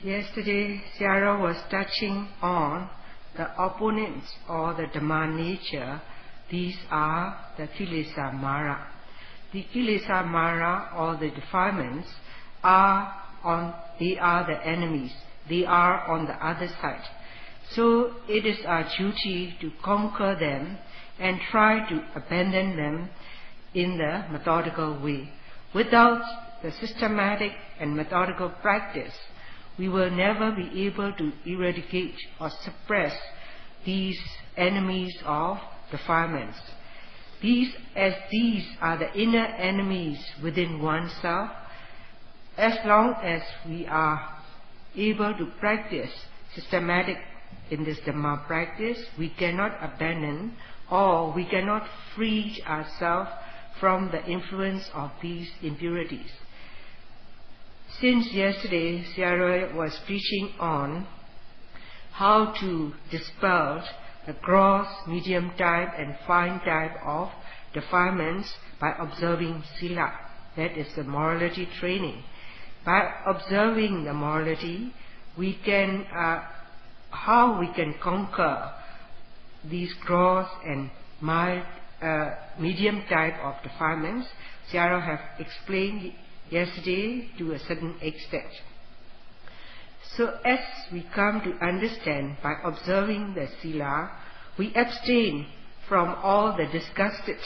Yesterday, Sarah was touching on the opponents or the Dhamma nature. These are the Kilesa Mara. The Kilesa Mara or the defilements they are the enemies. They are on the other side. So it is our duty to conquer them and try to abandon them in the methodical way. Without the systematic and methodical practice, we will never be able to eradicate or suppress these enemies of defilements. These are the inner enemies within oneself. As long as we are able to practice systematic in this Dhamma practice, we cannot abandon or we cannot free ourselves from the influence of these impurities. Since yesterday, Sarah was preaching on how to dispel the gross, medium type and fine type of defilements by observing Sila. That is the morality training. By observing the morality, how we can conquer these gross and mild, medium type of defilements, Sarah have explained yesterday to a certain extent. So as we come to understand by observing the Sila, we abstain from all the disgusted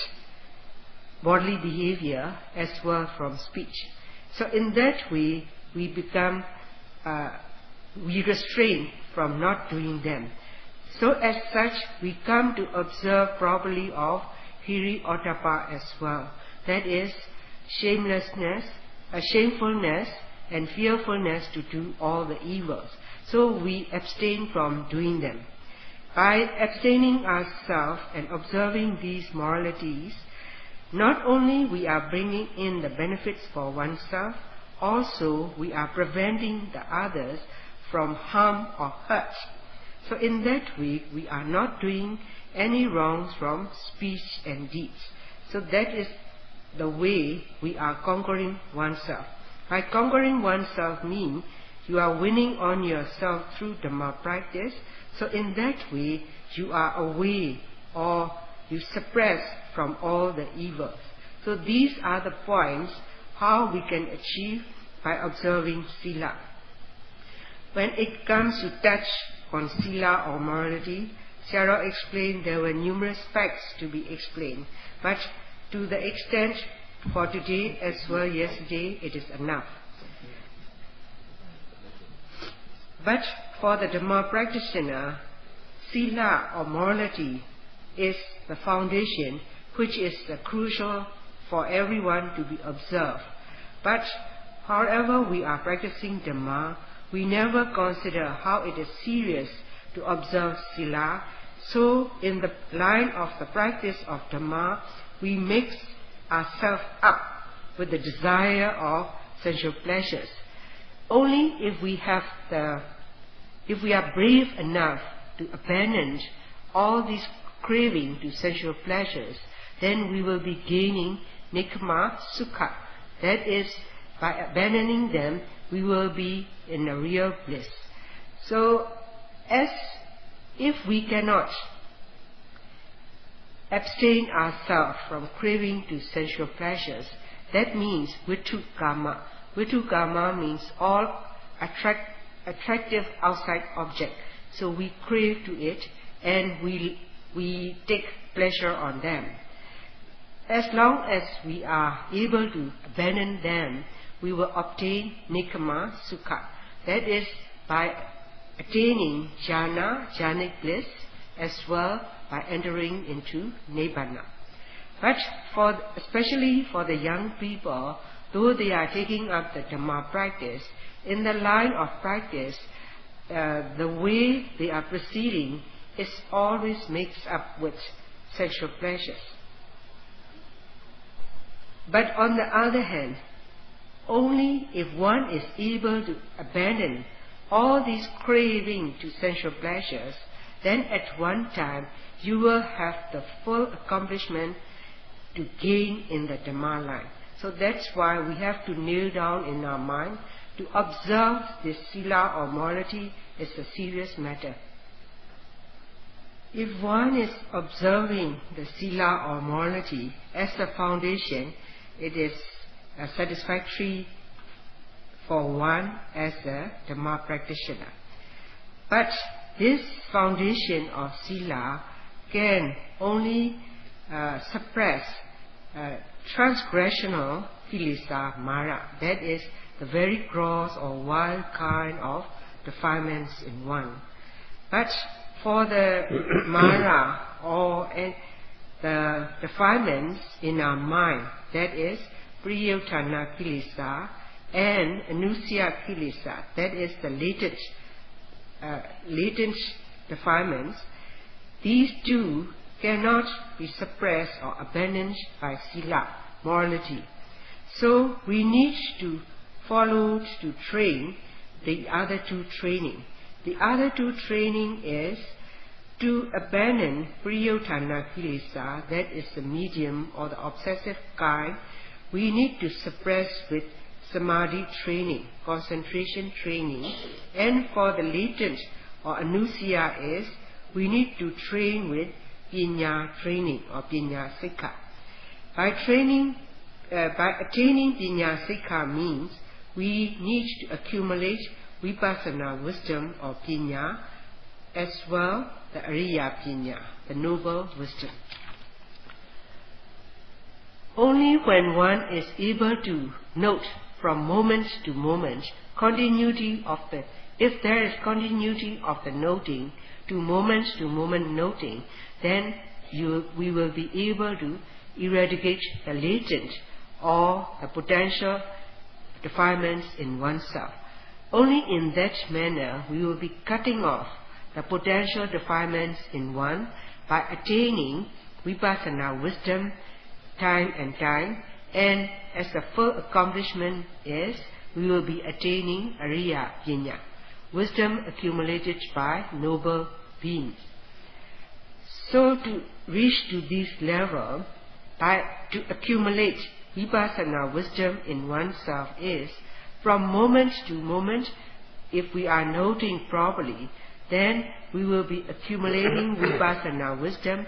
bodily behavior as well from speech. So in that way, we restrain from not doing them. So as such, we come to observe properly of Hiri Ottappa as well. That is shamelessness, shamefulness and fearfulness to do all the evils. So we abstain from doing them. By abstaining ourselves and observing these moralities, not only we are bringing in the benefits for oneself, also we are preventing the others from harm or hurt. So in that way, we are not doing any wrongs from speech and deeds. So that is the way we are conquering oneself. By conquering oneself means you are winning on yourself through Dhamma practice. So in that way, you are away or you suppress from all the evils. So these are the points how we can achieve by observing Sila. When it comes to touch on Sila or morality, Sarah explained there were numerous facts to be explained. But to the extent for today as well yesterday, it is enough. But for the Dhamma practitioner, Sila or morality is the foundation which is the crucial for everyone to be observed. But however we are practicing Dhamma, we never consider how it is serious to observe Sila. So in the line of the practice of Dhamma, we mix ourselves up with the desire of sensual pleasures. Only if we are brave enough to abandon all these craving to sensual pleasures, then we will be gaining Nikama Sukha. That is, by abandoning them, we will be in a real bliss. So, as if we cannot abstain ourselves from craving to sensual pleasures, that means Vittu Kama. Vittu Kama means all attractive outside object. So we crave to it and we take pleasure on them. As long as we are able to abandon them, we will obtain Nikama Sukha. That is by attaining jhanic bliss, as well by entering into Nibbana. But especially for the young people, though they are taking up the Dhamma practice, in the line of practice, the way they are proceeding is always mixed up with sexual pleasures. But on the other hand, only if one is able to abandon all these craving to sensual pleasures, then at one time you will have the full accomplishment to gain in the Dhamma line. So that's why we have to nail down in our mind To observe this sila or morality is a serious matter. If one is observing the sila or morality as a foundation, it is satisfactory for one as a Dhamma practitioner. But this foundation of sila can only suppress transgressional kilesa mara, that is the very gross or wild kind of defilements in one. But for the mara or the defilements in our mind, that is priyotthana kilesa and anusya kilesa, that is the latent defilements, these two cannot be suppressed or abandoned by sila, morality. So we need to follow, to train the other two training. The other two training is to abandon priyotthana kilesa, that is the medium or the obsessive kind. We need to suppress with samadhi training, concentration training, and for the latent or anusya is we need to train with pinya training or pinya sikha. By attaining pinya sikha means we need to accumulate vipassana wisdom or pinya, as well the ariya pinya, the noble wisdom. Only when one is able to note from moment to moment continuity of the, if there is continuity of the noting to moment noting, then we will be able to eradicate the latent or the potential defilements in oneself. Only in that manner we will be cutting off the potential defilements in one by attaining vipassana wisdom time and time, and as the full accomplishment is we will be attaining ariya pinya, wisdom accumulated by noble beings. So to reach to this level, to accumulate vipassana wisdom in oneself is from moment to moment. If we are noting properly, then we will be accumulating vipassana wisdom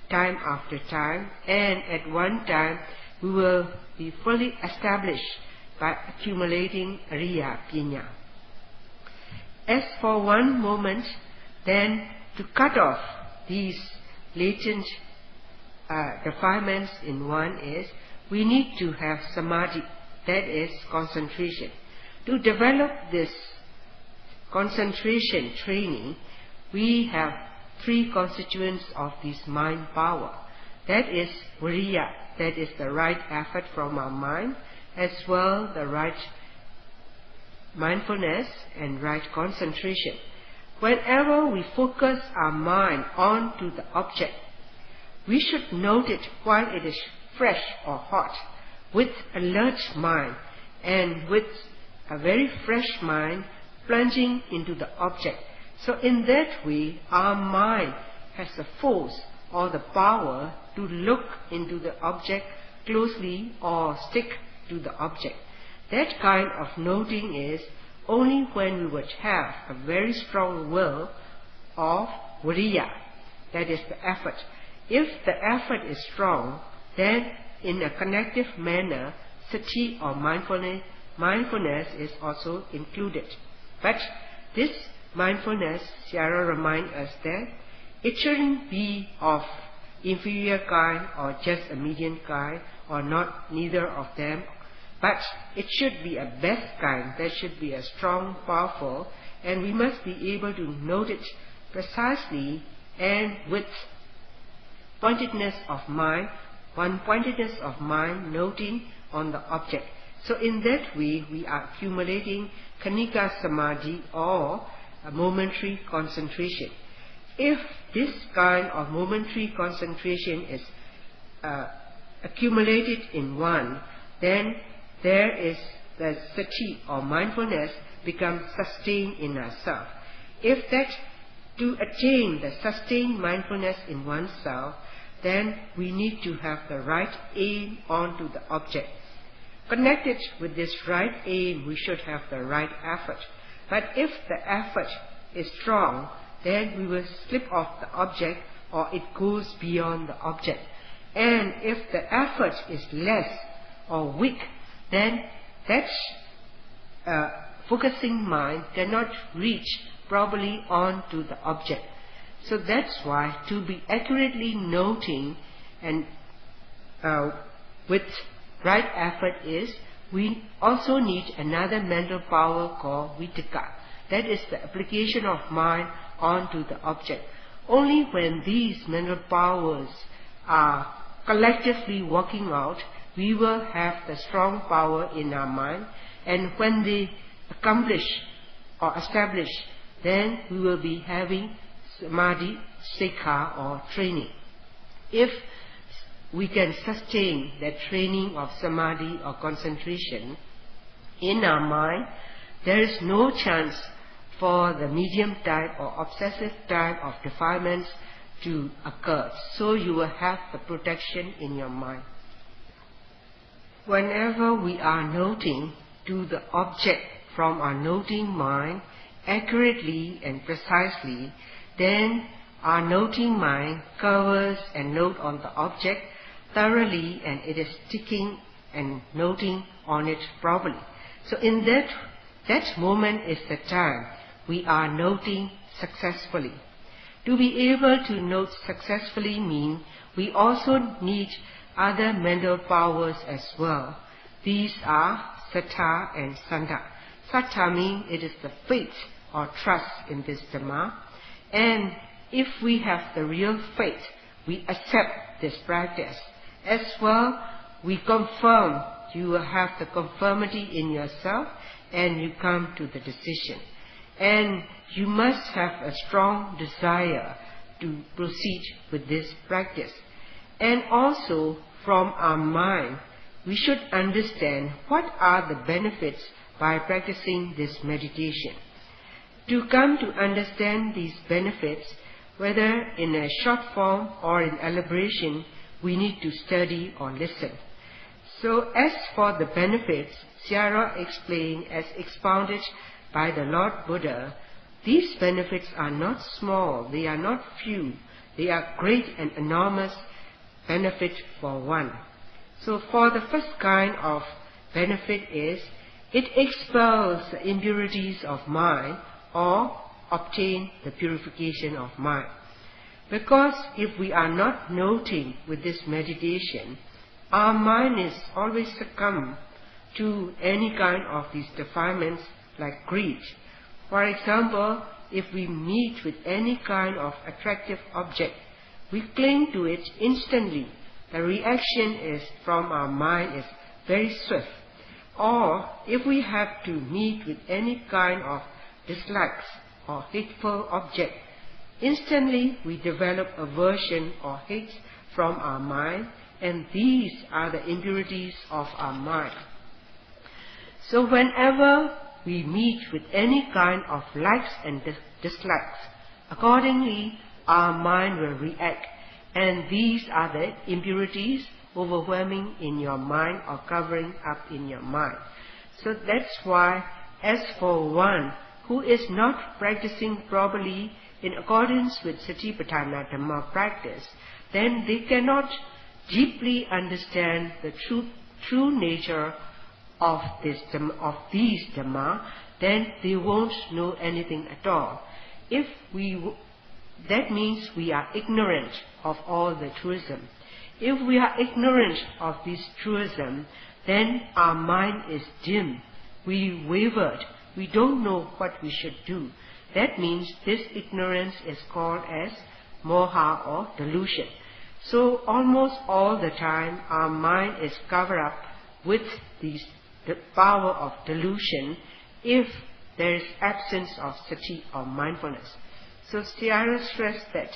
time after time, and at one time we will be fully established by accumulating ariya pinya. As for one moment, then to cut off these latent defilements in one is we need to have samadhi, that is concentration. To develop this concentration training, we have three constituents of this mind power. That is viriya, that is the right effort from our mind, as well the right mindfulness and right concentration. Whenever we focus our mind onto the object, we should note it while it is fresh or hot, with alert mind and with a very fresh mind plunging into the object. So in that way, our mind has the force or the power to look into the object closely or stick to the object. That kind of noting is only when we would have a very strong will of viriya, that is the effort. If the effort is strong, then in a connective manner, sati or mindfulness is also included. But this mindfulness, Sayadaw reminds us that it shouldn't be of inferior kind or just a medium kind or not neither of them, but it should be a best kind, that should be a strong, powerful, and we must be able to note it precisely and with pointedness of mind, noting on the object. So in that way we are accumulating kanika samadhi or a momentary concentration. If this kind of momentary concentration is accumulated in one, then there is the sati or mindfulness becomes sustained in ourselves. If that to attain the sustained mindfulness in oneself, then we need to have the right aim onto the object. connected with this right aim, we should have the right effort. But if the effort is strong, then we will slip off the object, or it goes beyond the object. And if the effort is less or weak, then that focusing mind cannot reach properly onto the object. So that's why to be accurately noting and with right effort is, we also need another mental power called vitakka. That is the application of mind onto the object. Only when these mental powers are collectively working out, we will have the strong power in our mind, and when they accomplish or establish, then we will be having samadhi, sikha or training. If we can sustain that training of samadhi or concentration in our mind, there is no chance for the medium type or obsessive type of defilements to occur. So you will have the protection in your mind. Whenever we are noting to the object from our noting mind accurately and precisely, then our noting mind covers and note on the object thoroughly, and it is sticking and noting on it properly. So in that moment is the time we are noting successfully. To be able to note successfully means we also need other mental powers as well. These are sattha and sandha. Sattha means it is the faith or trust in this Dhamma, and if we have the real faith, we accept this practice. As well, we confirm, you will have the conformity in yourself, and you come to the decision. And you must have a strong desire to proceed with this practice. And also, from our mind, we should understand what are the benefits by practicing this meditation. To come to understand these benefits, whether in a short form or in elaboration, we need to study or listen. So as for the benefits, Sayadaw explained as expounded by the Lord Buddha, these benefits are not small, they are not few, they are great and enormous benefit for one. So for the first kind of benefit is, it expels the impurities of mind or obtain the purification of mind. Because if we are not noting with this meditation, our mind is always succumb to any kind of these defilements like greed. For example, if we meet with any kind of attractive object, we cling to it instantly. The reaction is from our mind is very swift. Or if we have to meet with any kind of dislikes or hateful object, instantly we develop aversion or hate from our mind, and these are the impurities of our mind. So whenever we meet with any kind of likes and dislikes, accordingly our mind will react, and these are the impurities overwhelming in your mind or covering up in your mind. So that's why, as for one who is not practicing properly in accordance with Satipatthana Dhamma practice, then they cannot deeply understand the true nature of these Dhamma, then they won't know anything at all. That means we are ignorant of all the truism. If we are ignorant of this truism, then our mind is dim. We wavered. We don't know what we should do. That means this ignorance is called as moha or delusion. So almost all the time our mind is covered up with the power of delusion if there is absence of sati or mindfulness. So Sayadaw stressed that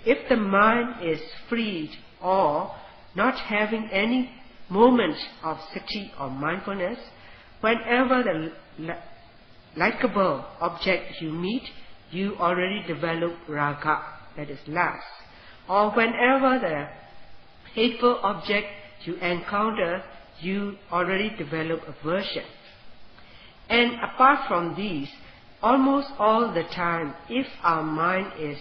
if the mind is freed or not having any moment of sati or mindfulness, whenever the likable object you meet, you already develop raga, that is lust. Or whenever the hateful object you encounter, you already develop aversion. And apart from these, almost all the time, if our mind is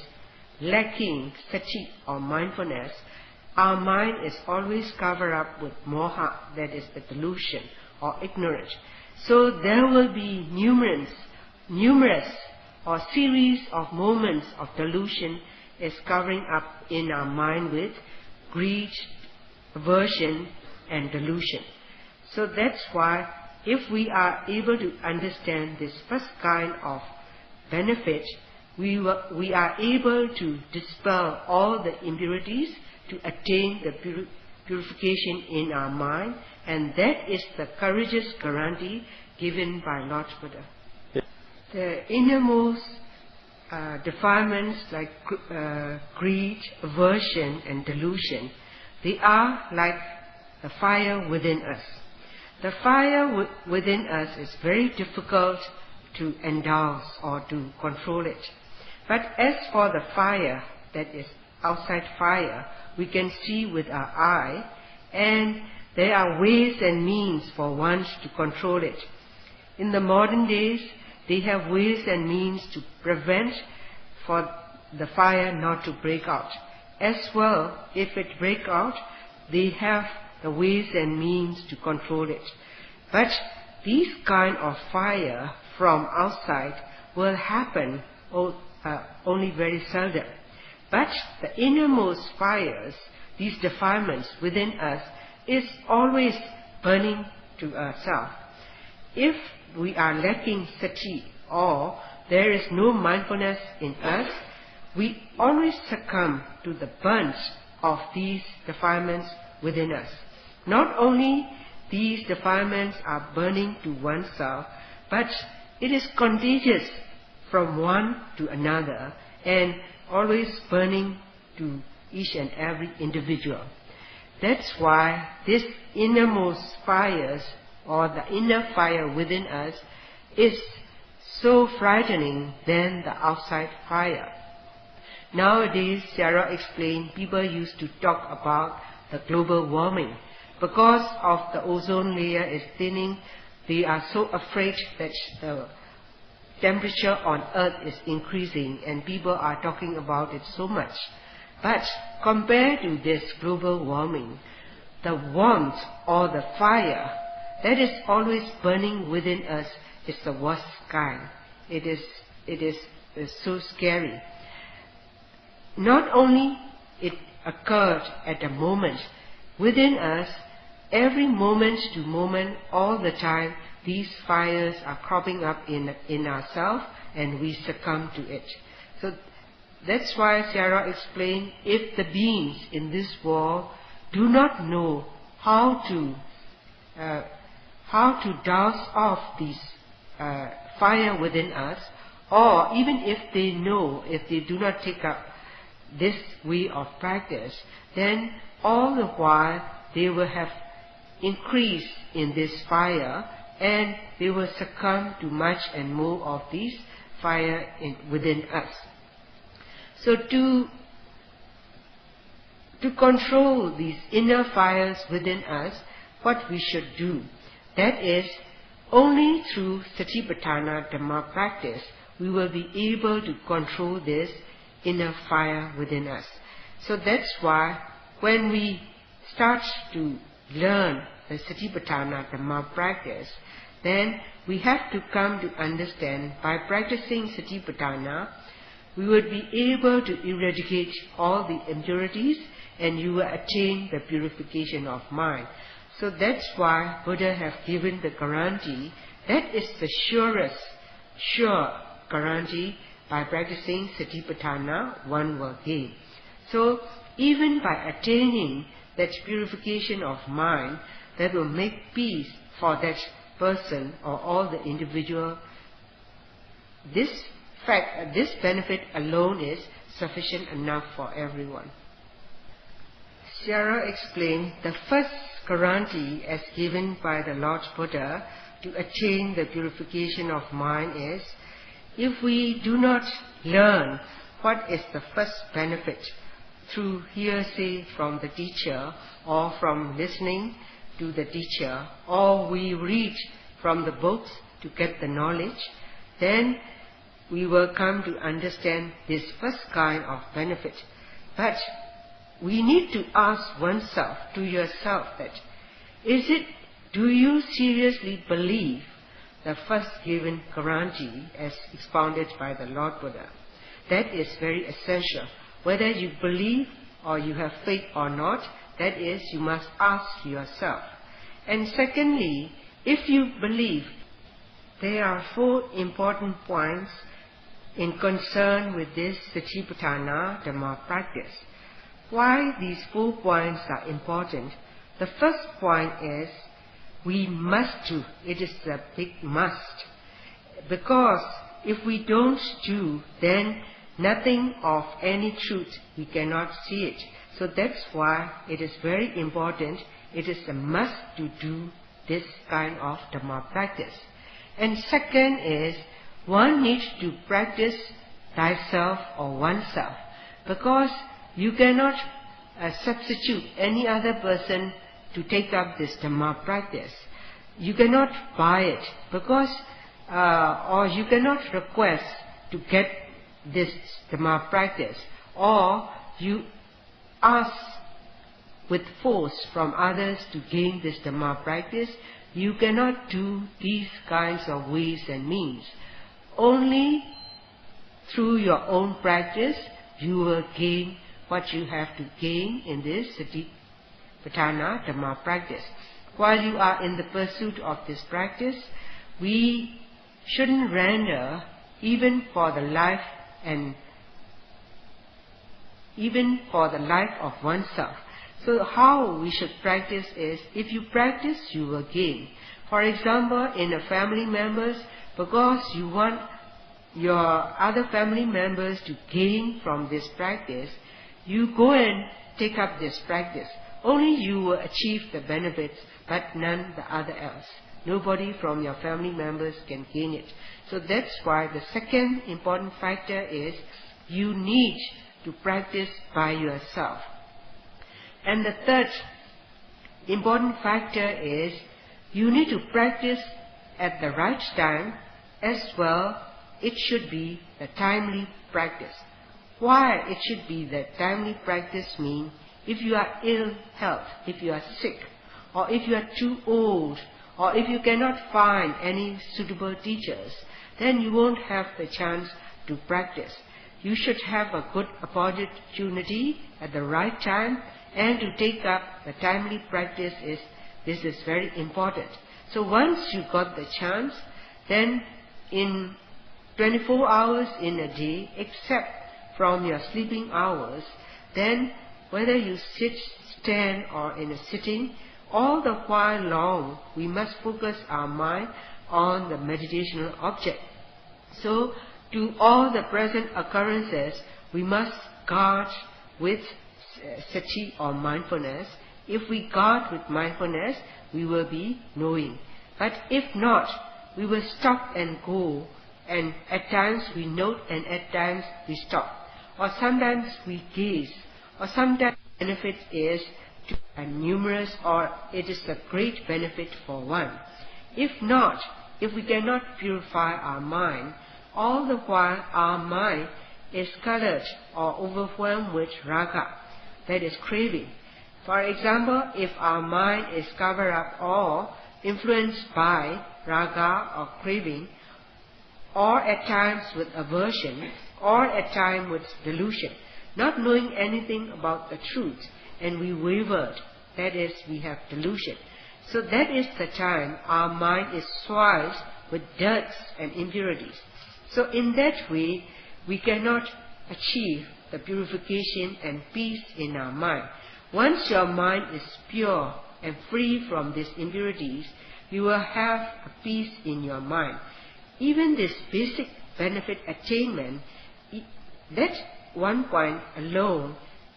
lacking sati or mindfulness, our mind is always covered up with moha, that is the delusion or ignorance. So there will be numerous or series of moments of delusion is covering up in our mind with greed, aversion and delusion. So that's why if we are able to understand this first kind of benefit, we are able to dispel all the impurities to attain the purification in our mind, and that is the courageous guarantee given by Lord Buddha. The innermost defilements like greed, aversion and delusion, they are like the fire within us. The fire within us is very difficult to indulge or to control it. But as for the fire that is outside fire, we can see with our eye, and there are ways and means for one to control it. In the modern days, they have ways and means to prevent for the fire not to break out. As well, if it breaks out, they have the ways and means to control it. But these kind of fire from outside will happen only very seldom. But the innermost fires, these defilements within us, is always burning to ourselves. If we are lacking sati or there is no mindfulness in us, we always succumb to the burnt of these defilements within us. Not only these defilements are burning to oneself, but it is contagious from one to another and always burning to each and every individual. That's why this innermost fires or the inner fire within us is so frightening than the outside fire. Nowadays, Sarah explained, people used to talk about the global warming. Because of the ozone layer is thinning, they are so afraid that the temperature on earth is increasing and people are talking about it so much. But compared to this global warming, the warmth or the fire that is always burning within us is the worst kind. It is so scary. Not only it occurred at a moment, within us, every moment to moment, all the time, these fires are cropping up in ourselves and we succumb to it. So that's why Sarah explained, if the beings in this world do not know how to douse off these fire within us, or even if they know, if they do not take up this way of practice, then all the while they will have increase in this fire and they will succumb to much and more of this fire within us. So to control these inner fires within us, what we should do, that is, only through Satipatthana Dhamma practice we will be able to control this inner fire within us. So that's why when we start to learn the Satipatthana Dhamma practice, then we have to come to understand, by practicing Satipatthana, we would be able to eradicate all the impurities and you will attain the purification of mind. So that's why Buddha have given the guarantee, that is the sure guarantee, by practicing Satipatthana one will gain. So even by attaining that purification of mind, that will make peace for that person or all the individual, this benefit alone is sufficient enough for everyone. Sarah explained, the first guarantee as given by the Lord Buddha to attain the purification of mind is, if we do not learn what is the first benefit through hearsay from the teacher or from listening to the teacher, or we read from the books to get the knowledge, then we will come to understand this first kind of benefit. But we need to ask oneself, to yourself, that do you seriously believe the first given guarantee as expounded by the Lord Buddha? That is very essential. Whether you believe or you have faith or not, that is, you must ask yourself. And secondly, if you believe, there are 4 important points in concern with this Satipatthana Dhamma practice. Why these 4 points are important? The first point is, we must do. It is a big must. Because if we don't do, then nothing of any truth, we cannot see it. So that's why it is very important. It is a must to do this kind of Dhamma practice. And second is, one needs to practice thyself or oneself. Because you cannot substitute any other person to take up this Dhamma practice. You cannot buy it, because or you cannot request to get this Dhamma practice, or you ask with force from others to gain this Dhamma practice. You cannot do these kinds of ways and means. Only through your own practice you will gain what you have to gain in this Satipatthana Dhamma practice. While you are in the pursuit of this practice, we shouldn't render even for the life of oneself. So how we should practice is, if you practice, you will gain. For example, in a family members, because you want your other family members to gain from this practice, you go and take up this practice. Only you will achieve the benefits, but none the other else. Nobody from your family members can gain it. So that's why the second important factor is, you need to practice by yourself. And the third important factor is, you need to practice at the right time as well. It should be the timely practice. Why it should be the timely practice mean, if you are ill health, if you are sick, or if you are too old, or if you cannot find any suitable teachers, then you won't have the chance to practice. You should have a good opportunity at the right time, and to take up the timely practice this is very important. So once you got the chance, then in 24 hours in a day, except from your sleeping hours, then whether you sit, stand, or in a sitting, all the while long we must focus our mind on the meditational object. So to all the present occurrences, we must guard with sati or mindfulness. If we guard with mindfulness, we will be knowing. But if not, we will stop and go, and at times we note and at times we stop. Or sometimes we gaze, or sometimes the benefit is numerous, or it is a great benefit for one. If not, if we cannot purify our mind, all the while our mind is colored or overwhelmed with raga, that is craving. For example, if our mind is covered up or influenced by raga or craving, or at times with aversion, or at times with delusion, not knowing anything about the truth, and we wavered, that is, we have delusion. So that is the time our mind is soiled with dirts and impurities. So in that way, we cannot achieve the purification and peace in our mind. Once your mind is pure and free from these impurities, you will have a peace in your mind. Even this basic benefit attainment, that one point alone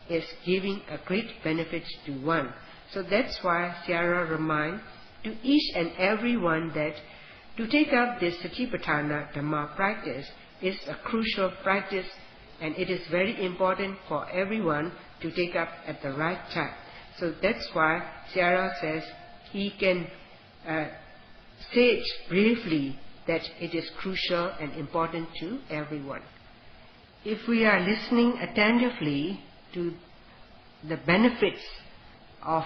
is giving a great benefit to one. So that's why Sayadaw reminds to each and every one that to take up this Satipatthana Dhamma practice is a crucial practice, and it is very important for everyone to take up at the right time. So that's why Sayadaw says, he can say it briefly that it is crucial and important to everyone. If we are listening attentively to the benefits of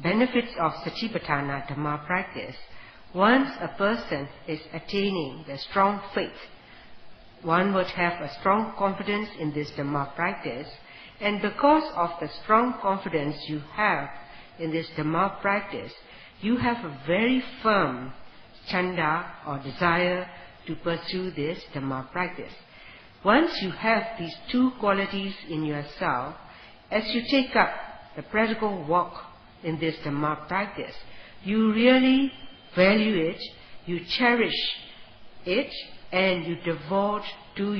Satipatthana Dhamma practice, once a person is attaining the strong faith, one would have a strong confidence in this Dhamma practice, and because of the strong confidence you have in this Dhamma practice, you have a very firm chanda or desire to pursue this Dhamma practice. Once you have these two qualities in yourself, as you take up the practical work in this Dhamma practice, you really value it, you cherish it, and you devote to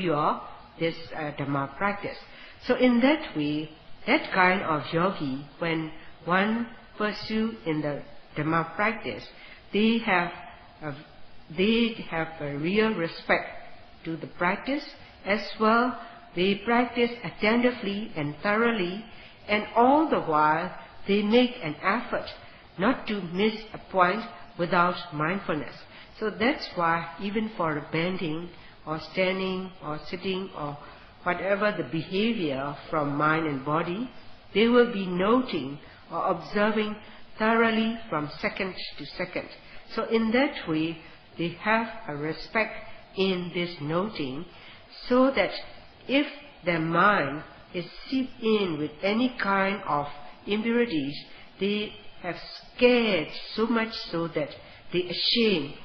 this Dhamma practice. So in that way, that kind of yogi, when one pursue in the Dhamma practice, they have a real respect to the practice, as well they practice attentively and thoroughly, and all the while they make an effort not to miss a point without mindfulness. So that's why even for bending or standing or sitting or whatever the behavior from mind and body, they will be noting or observing thoroughly from second to second. So in that way, they have a respect in this noting, so that if their mind is seeped in with any kind of impurities, they have scared so much so that they ashamed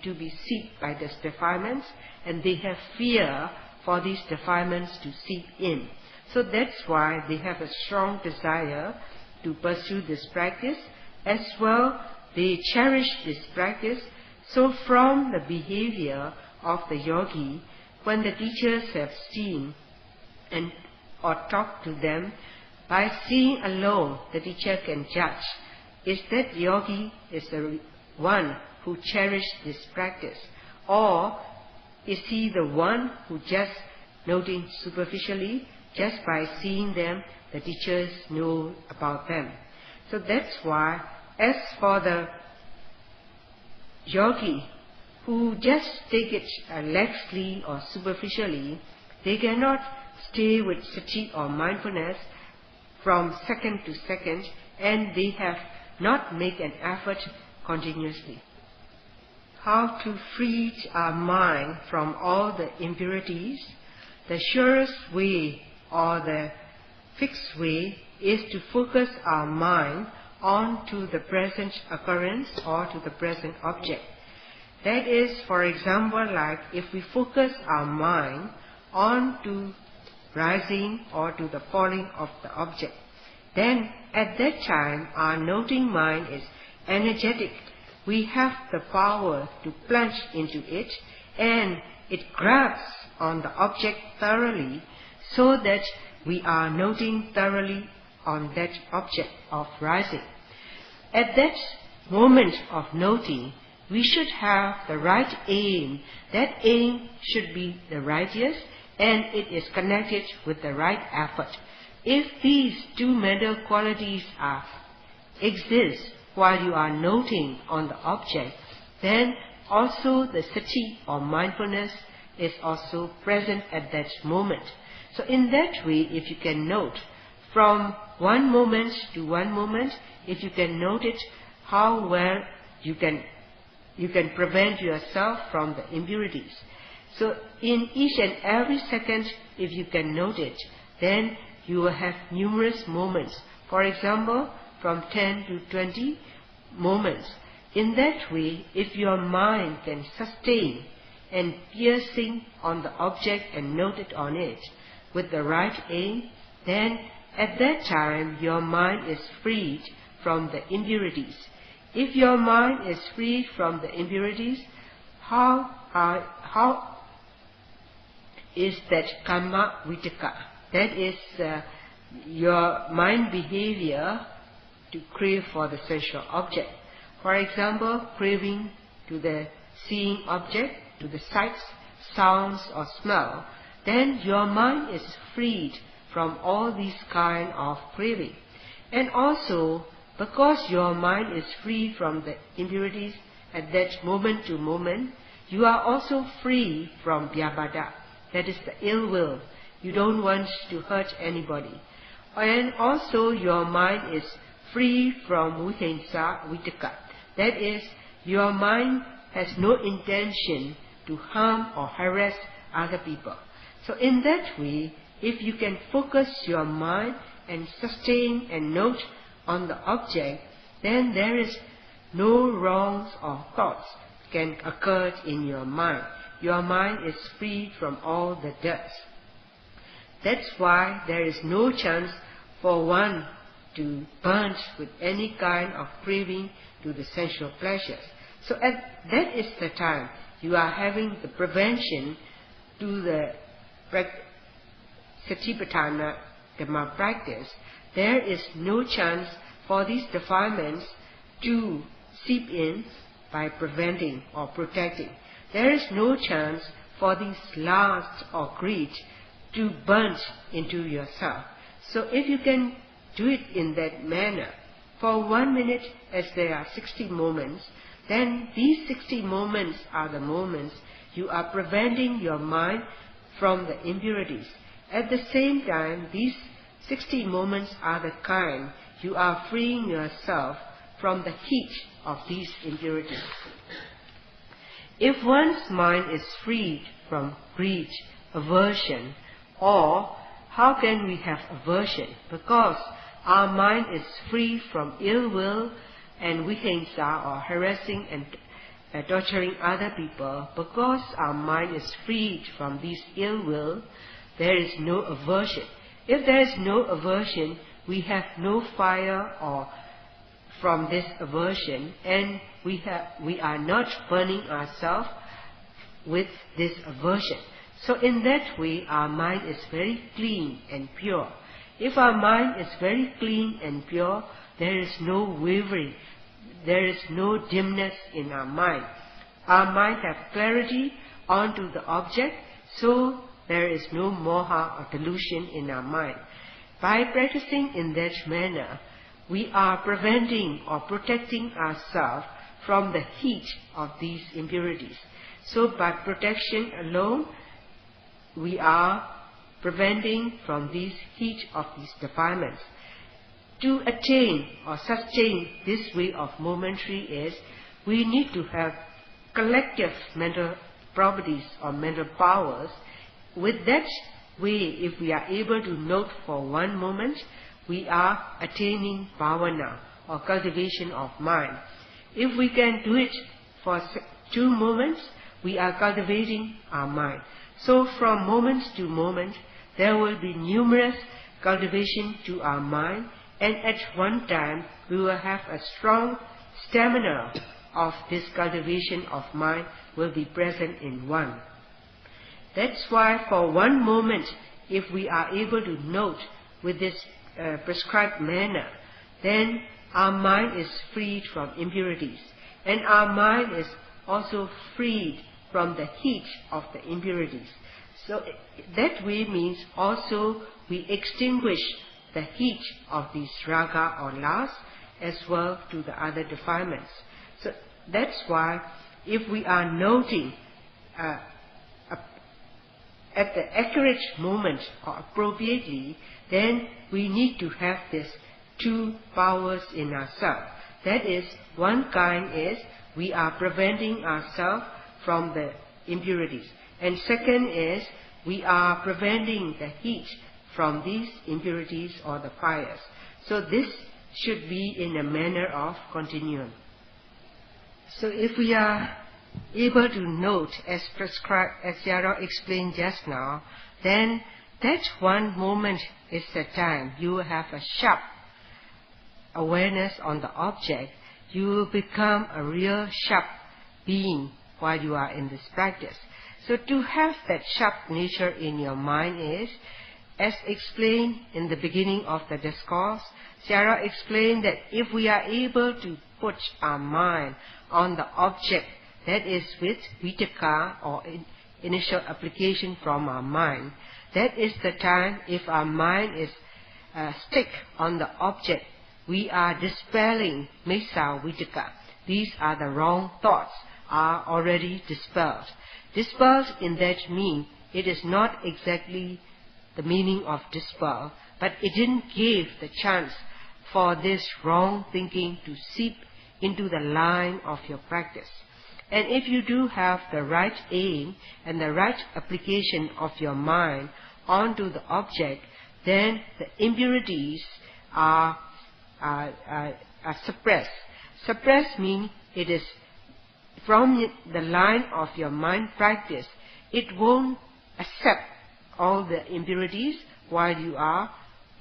to be seeped by these defilements, and they have fear for these defilements to seep in. So that's why they have a strong desire to pursue this practice, as well they cherish this practice. So from the behavior of the yogi, when the teachers have seen or talked to them, by seeing alone the teacher can judge, is that yogi is the one who cherished this practice, or is he the one who just noting superficially, just by seeing them, the teachers know about them. So that's why, as for the yogi who just take it laxly or superficially, they cannot stay with sati or mindfulness from second to second, and they have not make an effort continuously. How to free our mind from all the impurities? The surest way or the fixed way is to focus our mind on to the present occurrence or to the present object. That is, for example, like if we focus our mind on to rising or to the falling of the object, then at that time our noting mind is energetic. We have the power to plunge into it, and it grabs on the object thoroughly, so that we are noting thoroughly on that object of rising. At that moment of noting, we should have the right aim. That aim should be the righteous, and it is connected with the right effort. If these two mental qualities exist while you are noting on the object, then also the sati or mindfulness is also present at that moment. So in that way, if you can note from one moment to one moment, if you can note it, how well you can prevent yourself from the impurities. So in each and every second, if you can note it, then you will have numerous moments. For example, from 10 to 20 moments. In that way, if your mind can sustain and piercing on the object and note it on it with the right aim, then at that time your mind is freed from the impurities. If your mind is freed from the impurities, how is that karma vitaka? That is your mind behavior to crave for the sensual object. For example, craving to the seeing object, to the sights, sounds or smell, then your mind is freed from all these kind of craving. And also Because your mind is free from the impurities at that moment to moment, you are also free from vyabhada, that is the ill will. You don't want to hurt anybody. And also your mind is free from vihimsa vitaka, that is, your mind has no intention to harm or harass other people. So in that way, if you can focus your mind and sustain and note on the object, then there is no wrongs or thoughts can occur in your mind. Your mind is free from all the dust. That's why there is no chance for one to burn with any kind of craving to the sensual pleasures. So that is the time you are having the prevention to the Satipatthana Dhamma practice. There is no chance for these defilements to seep in by preventing or protecting. There is no chance for these lust or greed to burn into yourself. So if you can do it in that manner, for 1 minute as there are 60 moments, then these 60 moments are the moments you are preventing your mind from the impurities. At the same time, these 60 moments are the kind you are freeing yourself from the heat of these impurities. If one's mind is freed from greed, aversion, or how can we have aversion? Because our mind is free from ill will and vihimsa or harassing and torturing other people. Because our mind is freed from this ill will, there is no aversion. If there is no aversion, we have no fire or from this aversion, and we are not burning ourselves with this aversion. So in that way, our mind is very clean and pure. If our mind is very clean and pure, there is no wavering, there is no dimness in our mind. Our mind has clarity onto the object, so there is no moha or delusion in our mind. By practicing in that manner, we are preventing or protecting ourselves from the heat of these impurities. So by protection alone, we are preventing from these heat of these defilements. To attain or sustain this way of momentary is, we need to have collective mental properties or mental powers. With that way, if we are able to note for 1 moment, we are attaining bhavana or cultivation of mind. If we can do it for 2 moments, we are cultivating our mind. So from moment to moment, there will be numerous cultivation to our mind, and at one time we will have a strong stamina of this cultivation of mind will be present in one. That's why for 1 moment, if we are able to note with this prescribed manner, then our mind is freed from impurities, and our mind is also freed from the heat of the impurities. So that way means also we extinguish the heat of these raga or lust as well to the other defilements. So that's why if we are noting at the accurate moment or appropriately, then we need to have this 2 powers in ourselves. That is, one kind is we are preventing ourselves from the impurities. And second is we are preventing the heat from these impurities or the fires. So this should be in a manner of continuum. So if we are able to note as prescribed, as Sayadaw explained just now, then that 1 moment is the time you will have a sharp awareness on the object. You will become a real sharp being while you are in this practice. So to have that sharp nature in your mind is, as explained in the beginning of the discourse, Sayadaw explained that if we are able to put our mind on the object, that is with vitaka or initial application from our mind, that is the time if our mind is stick on the object we are dispelling Mesa Vitaka. These are the wrong thoughts, are already dispelled. Dispelled in that mean, it is not exactly the meaning of dispel, but it didn't give the chance for this wrong thinking to seep into the line of your practice. And if you do have the right aim and the right application of your mind onto the object, then the impurities are suppressed. Suppressed means it is from the line of your mind practice. It won't accept all the impurities while you are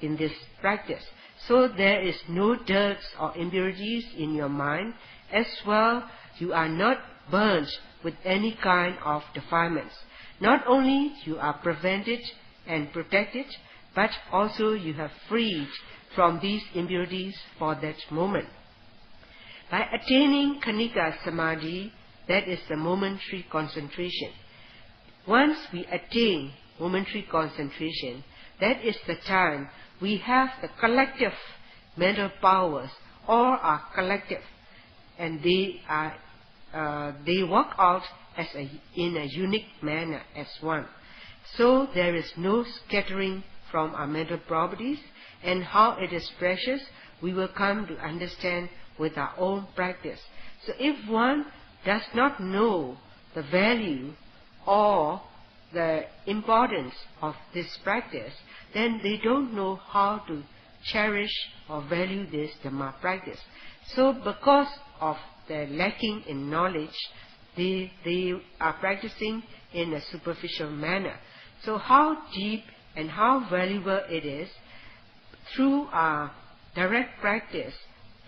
in this practice. So there is no dirt or impurities in your mind. As well, you are not burnt with any kind of defilements. Not only you are prevented and protected, but also you have freed from these impurities for that moment. By attaining Khanika Samadhi, that is the momentary concentration. Once we attain momentary concentration, that is the time we have the collective mental powers, all are collective, and they work out as in a unique manner as one. So there is no scattering from our mental properties, and how it is precious we will come to understand with our own practice. So if one does not know the value or the importance of this practice, then they don't know how to cherish or value this Dhamma practice. So because of the lacking in knowledge, they are practicing in a superficial manner. So how deep and how valuable it is through our direct practice,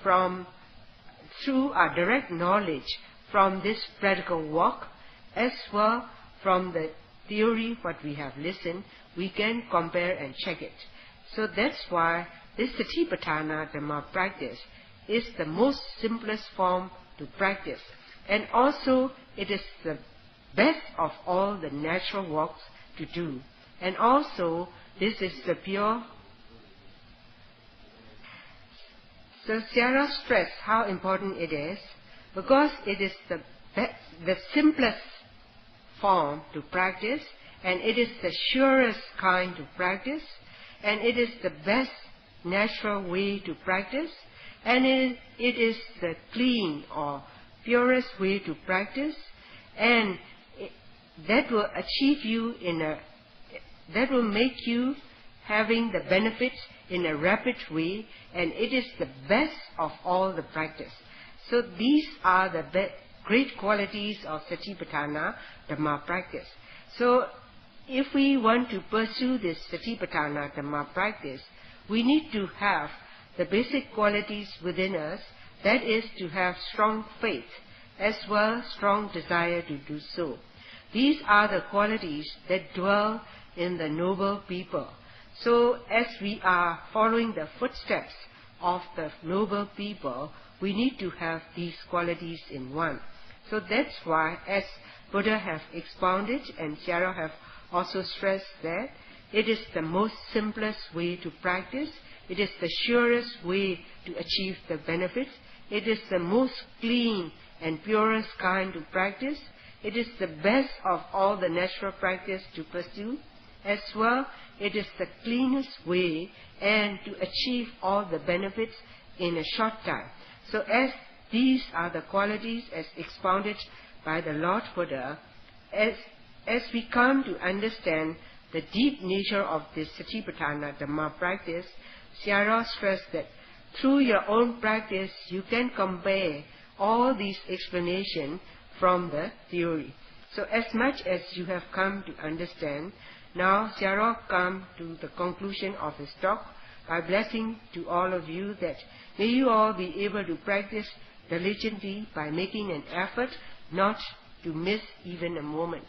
through our direct knowledge from this practical work, as well from the theory what we have listened, we can compare and check it. So that's why this Satipatthana Dhamma practice is the most simplest form to practice, and also it is the best of all the natural works to do. And also this is the pure. So Sarah stressed how important it is, because it is the simplest form to practice, and it is the surest kind to practice, and it is the best natural way to practice, and it is the clean or purest way to practice, and that will achieve you that will make you having the benefits in a rapid way, and it is the best of all the practice. So these are the great qualities of Satipatthana Dhamma practice. So if we want to pursue this Satipatthana Dhamma practice, we need to have the basic qualities within us, that is to have strong faith, as well as strong desire to do so. These are the qualities that dwell in the noble people. So as we are following the footsteps of the noble people, we need to have these qualities in one. So that's why, as Buddha have expounded and Sayadaw have also stressed, that it is the most simplest way to practice, it is the surest way to achieve the benefits, it is the most clean and purest kind to practice, it is the best of all the natural practice to pursue, as well it is the cleanest way and to achieve all the benefits in a short time. So as these are the qualities as expounded by the Lord Buddha, as we come to understand the deep nature of this Satipatthana Dhamma practice, Sayadaw stressed that through your own practice you can compare all these explanations from the theory. So as much as you have come to understand, now Sayadaw come to the conclusion of his talk by blessing to all of you that may you all be able to practice diligently by making an effort not to miss even a moment.